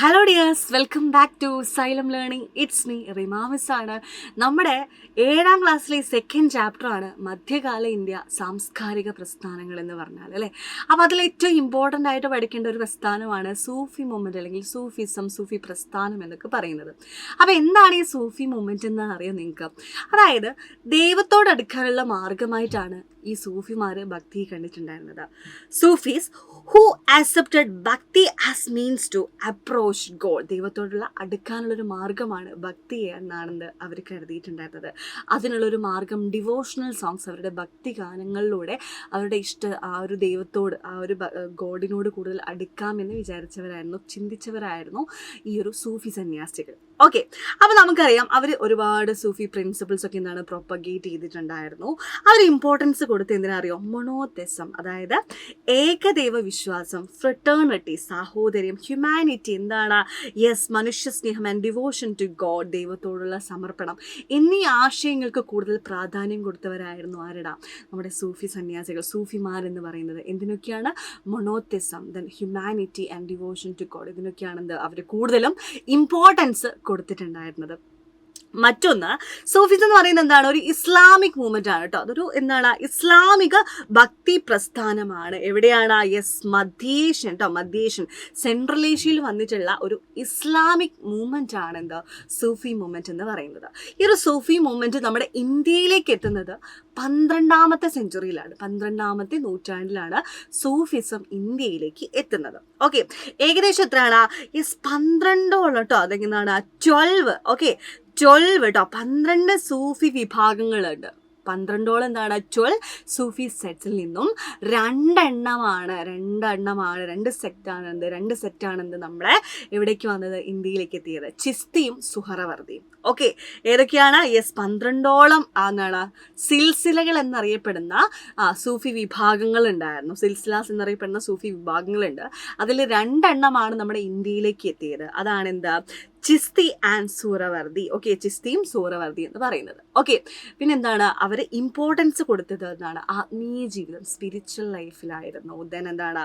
Hello dears, welcome back to Xylem learning. It's me Rima miss ആണ്. നമ്മുടെ 7ാം ക്ലാസ്സിലെ second ചാപ്റ്ററാണ് മധ്യകാല ഇന്ത്യ സാംസ്കാരിക പ്രസ്ഥാനങ്ങൾ എന്ന് പറഞ്ഞാൽ അല്ലേ. അപ്പോൾ അതിൽ ഏറ്റവും ഇമ്പോർട്ടൻ്റ് ആയിട്ട് പഠിക്കേണ്ട ഒരു പ്രസ്ഥാനമാണ് സൂഫി മൂവ്മെൻറ്റ് അല്ലെങ്കിൽ സൂഫിസം, സൂഫി പ്രസ്ഥാനം എന്നൊക്കെ പറയുന്നത്. അപ്പോൾ എന്താണ് ഈ സൂഫി മൂവ്മെൻറ്റ് എന്ന് അറിയാം നിങ്ങൾക്ക്? അതായത് ദൈവത്തോടടുക്കാനുള്ള മാർഗമായിട്ടാണ് ഈ സൂഫിമാർ ഭക്തി കണ്ടിട്ടുണ്ടായിരുന്നത്. Sufis who accepted bhakti as means to approach God. ദൈവത്തോടുള്ള അടുക്കാനുള്ളൊരു മാർഗമാണ് ഭക്തി എന്നാണെന്ന് അവർ കരുതിയിട്ടുണ്ടായിരുന്നത്. അതിനുള്ളൊരു മാർഗം ഡിവോഷണൽ സോങ്സ്, അവരുടെ ഭക്തി ഗാനങ്ങളിലൂടെ അവരുടെ ആ ഒരു ദൈവത്തോട്, ആ ഒരു ഗോഡിനോട് കൂടുതൽ അടുക്കാമെന്ന് വിചാരിച്ചവരായിരുന്നു, ചിന്തിച്ചവരായിരുന്നു ഈ ഒരു സൂഫി സന്യാസികൾ. ഓക്കെ, അപ്പോൾ നമുക്കറിയാം അവർ ഒരുപാട് സൂഫി പ്രിൻസിപ്പിൾസ് ഒക്കെ എന്താണ് പ്രൊപ്പഗേറ്റ് ചെയ്തിട്ടുണ്ടായിരുന്നു. അവർ ഇമ്പോർട്ടൻസ് കൊടുത്ത് എന്തിനറിയോ? മൊണോതെസം, അതായത് ഏകദൈവ വിശ്വാസം, ഫ്രട്ടേണിറ്റി, സാഹോദര്യം, ഹ്യൂമാനിറ്റി, എന്താണ് മനുഷ്യ സ്നേഹം ആൻഡ് ഡിവോഷൻ ടു ഗോഡ്, ദൈവത്തോടുള്ള സമർപ്പണം എന്നീ ആശയങ്ങൾക്ക് കൂടുതൽ പ്രാധാന്യം കൊടുത്തവരായിരുന്നു ആരുടെ? നമ്മുടെ സൂഫി സന്യാസികൾ, സൂഫിമാരെന്ന് പറയുന്നത്. എന്തിനൊക്കെയാണ്? Monotheism, then humanity and devotion to God, ഇതിനൊക്കെയാണ് അവർ കൂടുതലും ഇമ്പോർട്ടൻസ് കൊടുത്തിട്ടുണ്ടായിരുന്നത്. മറ്റൊന്ന്, സൂഫിസം എന്ന് പറയുന്നത് എന്താണ്? ഒരു ഇസ്ലാമിക് മൂവ്മെന്റ് ആണ് കേട്ടോ. അതൊരു എന്താണ്? ഇസ്ലാമിക ഭക്തി പ്രസ്ഥാനമാണ്. എവിടെയാണ്? മധ്യേഷ്യൻ കേട്ടോ, മധ്യേഷ്യൻ സെൻട്രൽ ഏഷ്യയിൽ വന്നിട്ടുള്ള ഒരു ഇസ്ലാമിക് മൂവ്മെന്റ് ആണ് എന്താ സൂഫി മൂവ്മെന്റ് എന്ന് പറയുന്നത്. ഈ ഒരു സൂഫി മൂവ്മെന്റ് നമ്മുടെ ഇന്ത്യയിലേക്ക് എത്തുന്നത് 12ാമത്തെ സെഞ്ചുറിയിലാണ്, 12ാമത്തെ നൂറ്റാണ്ടിലാണ് സൂഫിസം ഇന്ത്യയിലേക്ക് എത്തുന്നത്. ഓക്കെ, ഏകദേശം എത്രയാണ്? 12 കേട്ടോ. അതെങ്ങനെയാണ്? 12. ഓക്കെ, 12 കേട്ടോ. 12 സൂഫി വിഭാഗങ്ങളുണ്ട്. 12 എന്താണ്? 12 സൂഫി സെറ്റ്സിൽ നിന്നും 2 സെറ്റാണെന്ത് നമ്മളെ എവിടേക്ക് വന്നത്? ഇന്ത്യയിലേക്ക് എത്തിയത്. ചിസ്തിയും സുഹറവർദിയും. ഓക്കെ, ഏതൊക്കെയാണ്? 12 എന്താണ് സിൽസിലകൾ എന്നറിയപ്പെടുന്ന സൂഫി വിഭാഗങ്ങൾ ഉണ്ടായിരുന്നു. സിൽസിലാസ് എന്നറിയപ്പെടുന്ന സൂഫി വിഭാഗങ്ങളുണ്ട്. അതിൽ 2 നമ്മുടെ ഇന്ത്യയിലേക്ക് എത്തിയത്. അതാണ് എന്താ? ചിസ്തി ആൻഡ് സൂറവർദി. ഓക്കെ, ചിസ്തിയും സൂറവർദി എന്ന് പറയുന്നത്. ഓക്കെ, പിന്നെന്താണ് അവർ ഇമ്പോർട്ടൻസ് കൊടുത്തത്? എന്താണ്? ആത്മീയ ജീവിതം, സ്പിരിച്വൽ ലൈഫിലായിരുന്നു. ദെൻ എന്താണ്?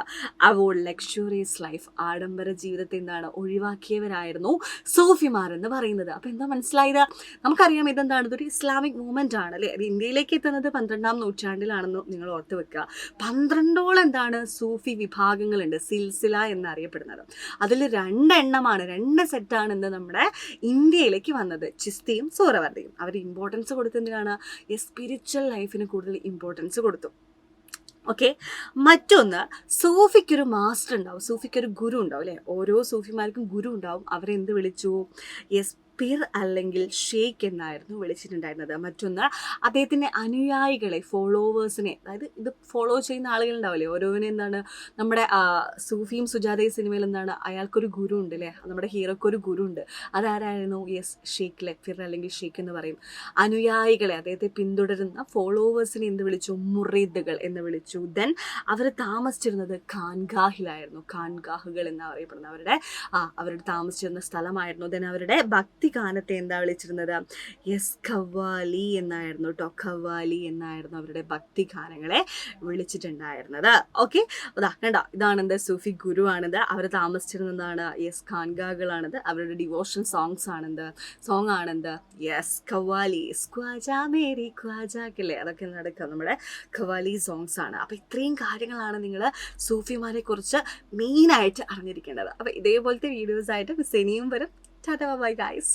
അവോയ്ഡ് ലക്ഷറിയസ് ലൈഫ്, ആഡംബര ജീവിതത്തെ എന്താണ് ഒഴിവാക്കിയവരായിരുന്നു സൂഫിമാരെന്ന് പറയുന്നത്. അപ്പോൾ എന്താ മനസ്സിലായത്? നമുക്കറിയാം ഇതെന്താണ്? ഇതൊരു ഇസ്ലാമിക് മൂവ്മെന്റ് ആണ് അല്ലേ. അത് ഇന്ത്യയിലേക്ക് എത്തുന്നത് 12ാം നൂറ്റാണ്ടിലാണെന്ന് നിങ്ങൾ ഓർത്ത് വെക്കുക. 12 എന്താണ് സൂഫി വിഭാഗങ്ങളുണ്ട്, സിൽസില എന്നറിയപ്പെടുന്നത്. അതിൽ 2 സെറ്റാണ് നമ്മുടെ ഇന്ത്യയിലേക്ക് വന്നത്, ചിസ്തിയും സൂറവർദിയും. അവർ ഇമ്പോർട്ടൻസ് കൊടുത്തതിനാണ് സ്പിരിച്വൽ ലൈഫിന് കൂടുതൽ ഇമ്പോർട്ടൻസ് കൊടുത്തു. ഓക്കെ, മറ്റൊന്ന്, സൂഫിക്കൊരു മാസ്റ്റർ ഉണ്ടാവും, സൂഫിക്കൊരു ഗുരു ഉണ്ടാവും അല്ലേ. ഓരോ സൂഫിമാർക്കും ഗുരു ഉണ്ടാവും. അവരെന്ത് വിളിച്ചു? പിർ അല്ലെങ്കിൽ ഷെയ്ഖ് എന്നായിരുന്നു വിളിച്ചിട്ടുണ്ടായിരുന്നത്. മറ്റൊന്ന്, അദ്ദേഹത്തിൻ്റെ അനുയായികളെ, ഫോളോവേഴ്സിനെ, അതായത് ഇത് ഫോളോ ചെയ്യുന്ന ആളുകളുണ്ടാവില്ലേ, ഓരോന്നിനെ എന്താണ് നമ്മുടെ സൂഫിയും സുജാതയും സിനിമയിൽ എന്താണ് അയാൾക്കൊരു ഗുരു ഉണ്ട് അല്ലേ, നമ്മുടെ ഹീറോക്കൊരു ഗുരു ഉണ്ട്. അതാരായിരുന്നു? ഷെയ്ഖ്, പിർ അല്ലെങ്കിൽ ഷെയ്ഖ് എന്ന് പറയും. അനുയായികളെ, അദ്ദേഹത്തെ പിന്തുടരുന്ന ഫോളോവേഴ്സിനെ എന്ത് വിളിച്ചു? മുറീദുകൾ എന്ന് വിളിച്ചു. ദെൻ അവർ താമസിച്ചിരുന്നത് ഖാൻഗാഹിലായിരുന്നു. ഖാൻഗാഹുകൾ എന്നറിയപ്പെടുന്ന അവരുടെ താമസിച്ചിരുന്ന സ്ഥലമായിരുന്നു. ദെൻ അവരുടെ ഭക്തി ഗാനത്തെ എന്താ വിളിച്ചിരുന്നത്? ഖവാലി എന്നായിരുന്നു കേട്ടോ. ഖവാലി എന്നായിരുന്നു അവരുടെ ഭക്തി ഗാനങ്ങളെ വിളിച്ചിട്ടുണ്ടായിരുന്നത്. ഓക്കെ, കണ്ടോ, ഇതാണ് എന്ത്? സൂഫി ഗുരു ആണിത്. അവർ താമസിച്ചിരുന്നതാണ് ഖാൻഗാഹുകളാണിത്. അവരുടെ ഡിവോഷൻ സോങ് ആണെന്ത്? ഖവാലി, ഖ്വാജാ മേരി ഖ്വാജാക്കല്ലേ, അതൊക്കെ നടക്കുക നമ്മുടെ ഖവാലി സോങ്സ് ആണ്. അപ്പോൾ ഇത്രയും കാര്യങ്ങളാണ് നിങ്ങൾ സൂഫിമാരെ കുറിച്ച് മെയിനായിട്ട് അറിഞ്ഞിരിക്കേണ്ടത്. അപ്പോൾ ഇതേപോലത്തെ വീഡിയോസായിട്ട് ഇനിയും വരും. Ta-da, bye guys.